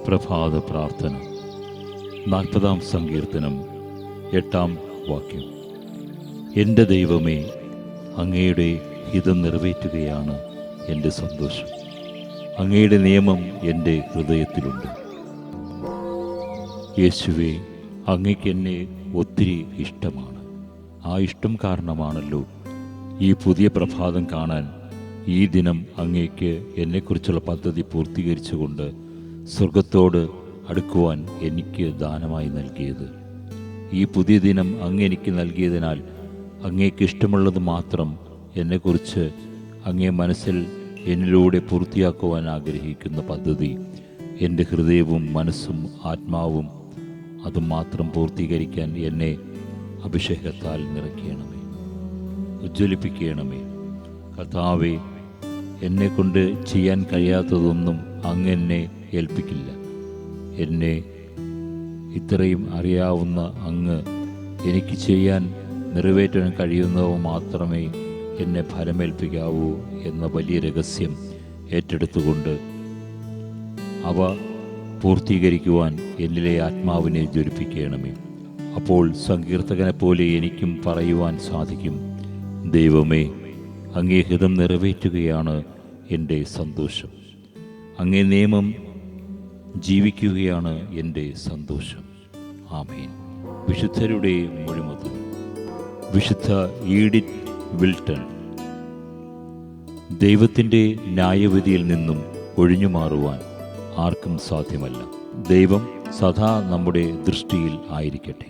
പ്രഭാത പ്രാർത്ഥന 40-ാം സങ്കീർത്തനം 8-ാം വാക്യം. എൻ്റെ ദൈവമേ, അങ്ങയുടെ ഹിതം നിറവേറ്റുകയാണ് എൻ്റെ സന്തോഷം. അങ്ങയുടെ നിയമം എൻ്റെ ഹൃദയത്തിലുണ്ട്. യേശുവേ, അങ്ങയ്ക്ക് എന്നെ ഒത്തിരി ഇഷ്ടമാണ്. ആ ഇഷ്ടം കാരണമാണല്ലോ ഈ പുതിയ പ്രഭാതം കാണാൻ ഈ ദിനം അങ്ങയ്ക്ക് എന്നെക്കുറിച്ചുള്ള പദ്ധതി പൂർത്തീകരിച്ചുകൊണ്ട് സ്വർഗത്തോട് അടുക്കുവാൻ എനിക്ക് ദാനമായി നൽകിയത്. ഈ പുതിയ ദിനം അങ്ങ് എനിക്ക് നൽകിയതിനാൽ അങ്ങേക്ക് ഇഷ്ടമുള്ളത് മാത്രം എന്നെക്കുറിച്ച് അങ്ങേ മനസ്സിൽ എന്നിലൂടെ പൂർത്തിയാക്കുവാൻ ആഗ്രഹിക്കുന്ന പദ്ധതി എൻ്റെ ഹൃദയവും മനസ്സും ആത്മാവും അതുമാത്രം പൂർത്തീകരിക്കാൻ എന്നെ അഭിഷേകത്താൽ നിറയ്ക്കണമേ, ഉജ്ജ്വലിപ്പിക്കണമേ. കർത്താവേ, എന്നെക്കൊണ്ട് ചെയ്യാൻ കഴിയാത്തതൊന്നും അങ്ങ് എന്നെ ഏൽപ്പിക്കില്ല. എന്നെ ഇത്രയും അറിയാവുന്ന അങ്ങ് എനിക്ക് ചെയ്യാൻ നിറവേറ്റാൻ കഴിയുന്നവ മാത്രമേ എന്നെ ഫലമേൽപ്പിക്കാവൂ എന്ന വലിയ രഹസ്യം ഏറ്റെടുത്തുകൊണ്ട് അവ പൂർത്തീകരിക്കുവാൻ എന്നിലെ ആത്മാവിനെ ജ്വലിപ്പിക്കണമേ. അപ്പോൾ സങ്കീർത്തകനെ പോലെ എനിക്കും പറയുവാൻ സാധിക്കും, ദൈവമേ, അങ്ങേ ഹിതം നിറവേറ്റുകയാണ് എൻ്റെ സന്തോഷം. അങ്ങേ നിയമം ജീവിക്കുകയാണ് എൻ്റെ സന്തോഷം. ആമേൻ. വിശുദ്ധരുടെ മൊഴിമുതൽ. വിശുദ്ധ ഈഡിത്ത് വിൽട്ടൺ. ദൈവത്തിൻ്റെ ന്യായവിധിയിൽ നിന്നും ഒഴിഞ്ഞു മാറുവാൻ ആർക്കും സാധ്യമല്ല. ദൈവം സദാ നമ്മുടെ ദൃഷ്ടിയിൽ ആയിരിക്കട്ടെ.